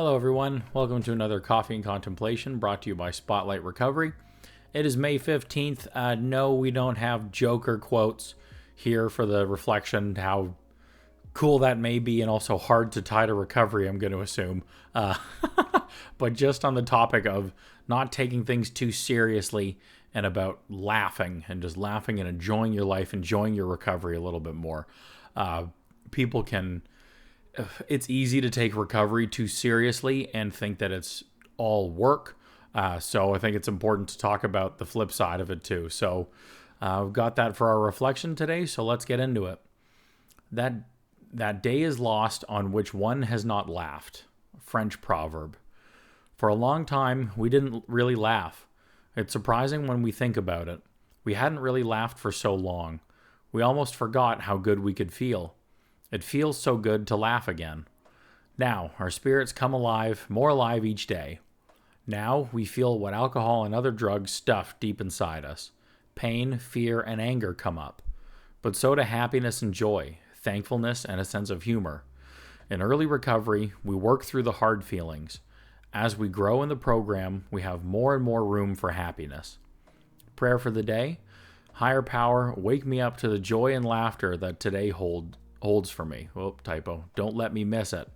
Hello, everyone. Welcome to another Coffee and Contemplation brought to you by Spotlight Recovery. It is May 15th. No, we don't have Joker quotes here for the reflection, how cool that may be, and also hard to tie to recovery, I'm going to assume. But just on the topic of not taking things too seriously and about laughing and just laughing and enjoying your life, enjoying your recovery a little bit more. It's easy to take recovery too seriously and think that it's all work. So I think it's important to talk about the flip side of it too. So we've got that for our reflection today. So let's get into it. That day is lost on which one has not laughed. French proverb. For a long time, we didn't really laugh. It's surprising when we think about it. We hadn't really laughed for so long. We almost forgot how good we could feel. It feels so good to laugh again. Now, our spirits come alive, more alive each day. Now, we feel what alcohol and other drugs stuff deep inside us. Pain, fear, and anger come up. But so do happiness and joy, thankfulness, and a sense of humor. In early recovery, we work through the hard feelings. As we grow in the program, we have more and more room for happiness. Prayer for the day. Higher power, wake me up to the joy and laughter that today holds for me. Oh, typo. Don't let me miss it.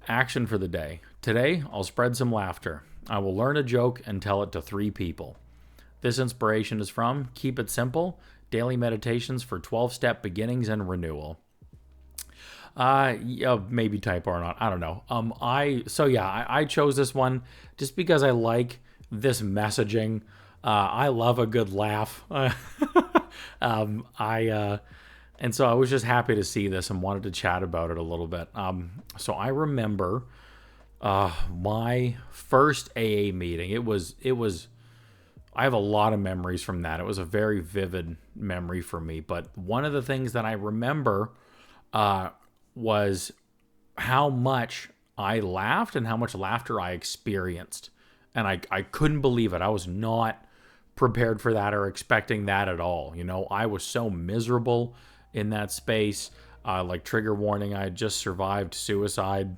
Action for the day. Today, I'll spread some laughter. I will learn a joke and tell it to 3 people. This inspiration is from Keep It Simple, Daily Meditations for 12-Step Beginnings and Renewal. Maybe typo or not. I don't know. I chose this one just because I like this messaging. I love a good laugh. And so I was just happy to see this and wanted to chat about it a little bit. So I remember my first AA meeting. I have a lot of memories from that. It was a very vivid memory for me. But one of the things that I remember was how much I laughed and how much laughter I experienced. And I couldn't believe it. I was not prepared for that or expecting that at all. You know, I was so miserable in that space. Like, trigger warning, I had just survived suicide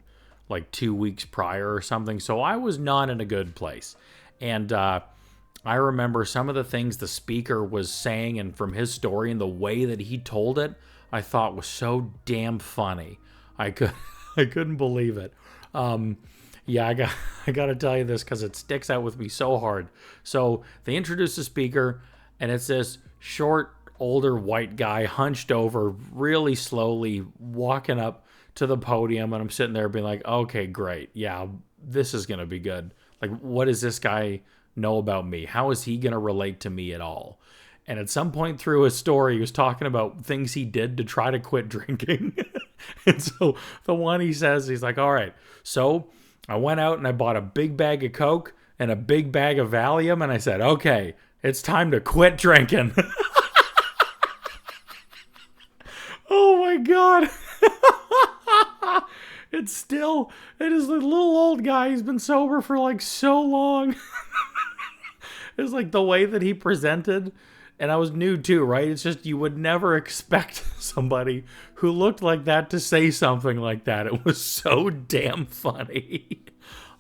like 2 weeks prior or something. So I was not in a good place. And I remember some of the things the speaker was saying, and from his story and the way that he told it, I thought was so damn funny. I couldn't believe it. I got to tell you this because it sticks out with me so hard. So they introduced the speaker, and it's this short, older white guy hunched over, really slowly walking up to the podium, and I'm sitting there being like, okay, great. Yeah, this is going to be good. Like, what does this guy know about me? How is he going to relate to me at all? And at some point through his story, he was talking about things he did to try to quit drinking. And so the one he says, he's like, all right, so I went out and I bought a big bag of Coke and a big bag of Valium, and I said, okay, it's time to quit drinking. Oh my God. It is the little old guy. He's been sober for like so long. It's like the way that he presented. And I was new too, right? It's just, you would never expect somebody who looked like that to say something like that. It was so damn funny.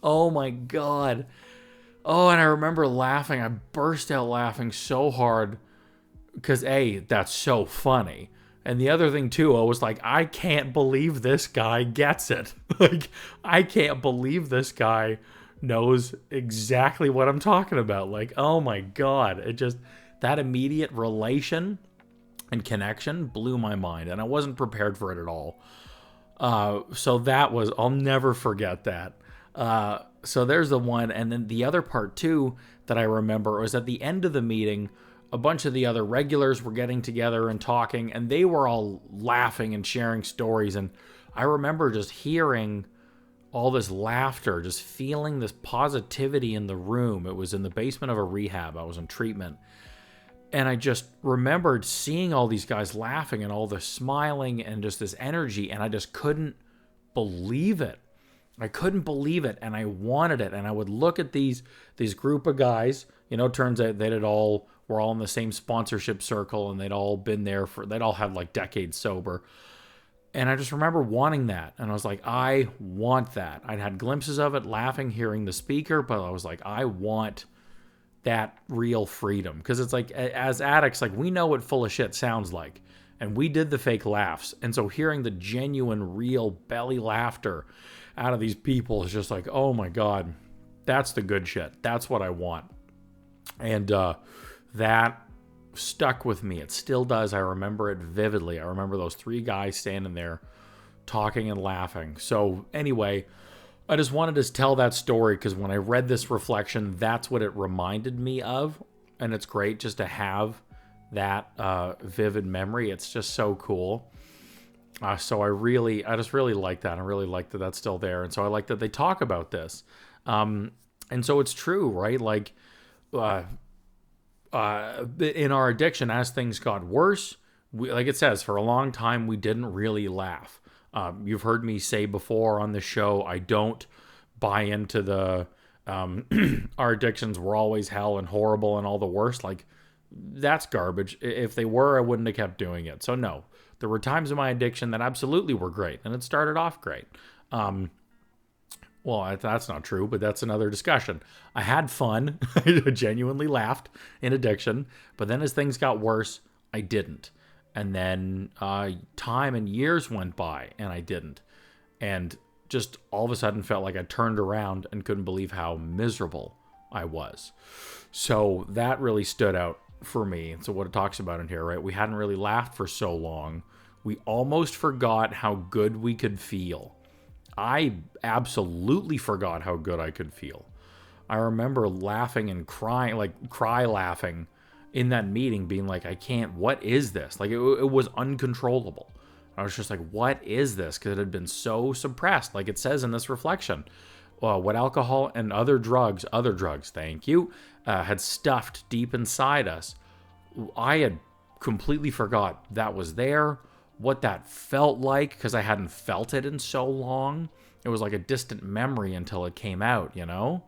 Oh my God. Oh, and I remember laughing. I burst out laughing so hard because that's so funny. And the other thing too, I was like, I can't believe this guy gets it. Like, I can't believe this guy knows exactly what I'm talking about. Like, oh my God. That immediate relation and connection blew my mind, and I wasn't prepared for it at all. I'll never forget that. So there's the one. And then the other part too that I remember was at the end of the meeting, a bunch of the other regulars were getting together and talking, and they were all laughing and sharing stories. And I remember just hearing all this laughter, just feeling this positivity in the room. It was in the basement of a rehab. I was in treatment. And I just remembered seeing all these guys laughing and all the smiling and just this energy. And I just couldn't believe it. I couldn't believe it. And I wanted it. And I would look at these group of guys, turns out were all in the same sponsorship circle, and they'd all been there they'd all had like decades sober. And I just remember wanting that. And I was like, I want that. I'd had glimpses of it, laughing, hearing the speaker, but I was like, I want that real freedom. Because it's like, as addicts, like, we know what full of shit sounds like. And we did the fake laughs. And so hearing the genuine, real belly laughter out of these people is just like, oh my God, that's the good shit. That's what I want. And that stuck with me. It still does. I remember it vividly. I remember those three guys standing there talking and laughing. So anyway, I just wanted to tell that story because when I read this reflection, that's what it reminded me of. And it's great just to have that vivid memory. It's just so cool. So I just really like that. I really like that that's still there. And so I like that they talk about this. And so it's true, right? Like, in our addiction, as things got worse, like it says, for a long time, we didn't really laugh. You've heard me say before on the show, I don't buy into the our addictions were always hell and horrible and all the worst. Like, that's garbage. If they were, I wouldn't have kept doing it. So no, there were times in my addiction that absolutely were great, and it started off great. Well, that's not true, but that's another discussion. I had fun. I genuinely laughed in addiction. But then as things got worse, I didn't. And then time and years went by, and I didn't. And just all of a sudden felt like I turned around and couldn't believe how miserable I was. So that really stood out for me. So what it talks about in here, right? We hadn't really laughed for so long. We almost forgot how good we could feel. I absolutely forgot how good I could feel. I remember laughing and crying, like cry laughing in that meeting, being like, I can't, what is this? Like, it was uncontrollable. I was just like, what is this? Because it had been so suppressed, like it says in this reflection. What alcohol and other drugs, thank you, had stuffed deep inside us. I had completely forgot that was there, what that felt like, because I hadn't felt it in so long. It was like a distant memory until it came out, you know?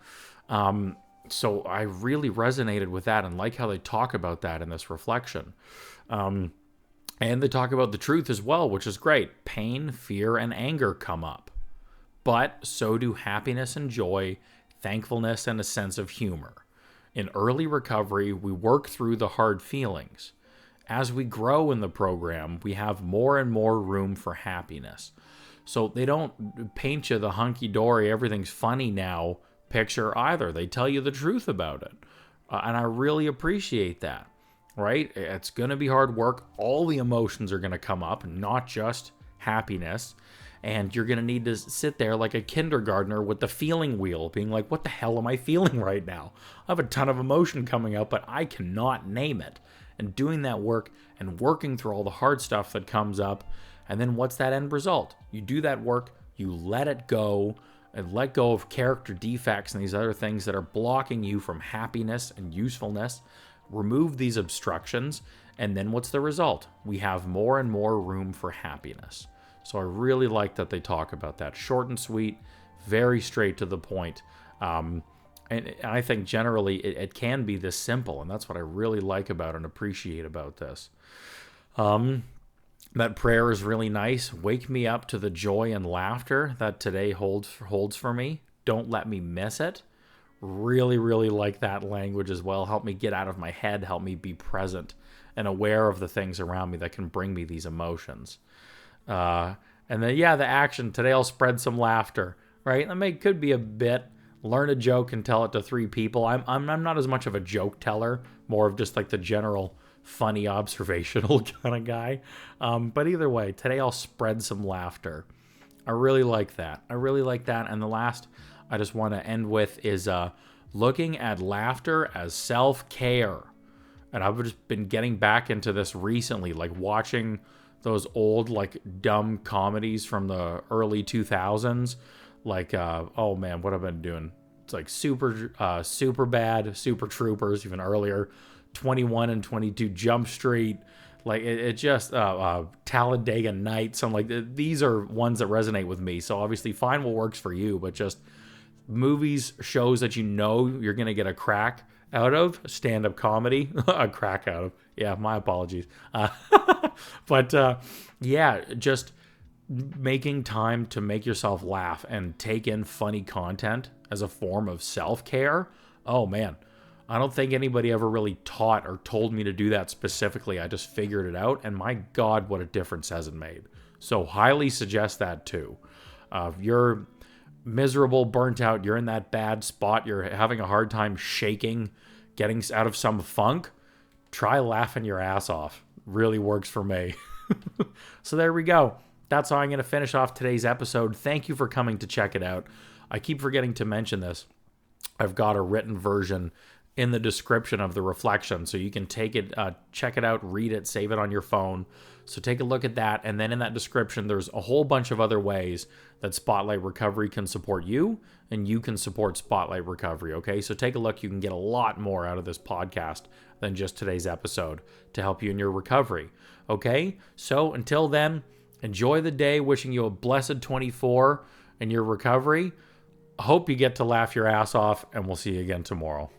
So I really resonated with that and like how they talk about that in this reflection. And they talk about the truth as well, which is great. Pain, fear, and anger come up. But so do happiness and joy, thankfulness, and a sense of humor. In early recovery, we work through the hard feelings. As we grow in the program, we have more and more room for happiness. So they don't paint you the hunky-dory, everything's funny now picture either. They tell you the truth about it. And I really appreciate that, right? It's going to be hard work. All the emotions are going to come up, not just happiness. And you're going to need to sit there like a kindergartner with the feeling wheel, being like, what the hell am I feeling right now? I have a ton of emotion coming up, but I cannot name it. And doing that work and working through all the hard stuff that comes up. And then what's that end result? You do that work, you let it go, and let go of character defects and these other things that are blocking you from happiness and usefulness. Remove these obstructions. And then what's the result? We have more and more room for happiness. So I really like that they talk about that. Short and sweet, very straight to the point. And I think generally it can be this simple, and that's what I really like about and appreciate about this. That prayer is really nice. Wake me up to the joy and laughter that today holds for me. Don't let me miss it. Really, really like that language as well. Help me get out of my head. Help me be present and aware of the things around me that can bring me these emotions. And then, the action. Today I'll spread some laughter, right? Could be a bit. Learn a joke and tell it to 3 people. I'm not as much of a joke teller, more of just like the general funny observational kind of guy. But either way, today I'll spread some laughter. I really like that. And the last I just want to end with is looking at laughter as self-care. And I've just been getting back into this recently, like watching those old, like, dumb comedies from the early 2000s. Like, oh man, what have I been doing? It's like super bad, Super Troopers, even earlier, 21 and 22 Jump Street. Like, it just, Talladega Nights. I'm like, these are ones that resonate with me. So obviously find what works for you, but just movies, shows that you know you're going to get a crack out of, stand-up comedy, a crack out of. Yeah, my apologies. But just making time to make yourself laugh and take in funny content as a form of self-care, oh man, I don't think anybody ever really taught or told me to do that specifically. I just figured it out, and my God, what a difference has it made. So highly suggest that too. If you're miserable, burnt out, you're in that bad spot, you're having a hard time shaking, getting out of some funk, try laughing your ass off. Really works for me. So there we go. That's how I'm going to finish off today's episode. Thank you for coming to check it out. I keep forgetting to mention this. I've got a written version in the description of the reflection, so you can take it, check it out, read it, save it on your phone. So take a look at that, and then in that description, there's a whole bunch of other ways that Spotlight Recovery can support you, and you can support Spotlight Recovery, okay? So take a look. You can get a lot more out of this podcast than just today's episode to help you in your recovery, okay? So until then, enjoy the day. Wishing you a blessed 24 in your recovery. Hope you get to laugh your ass off, and we'll see you again tomorrow.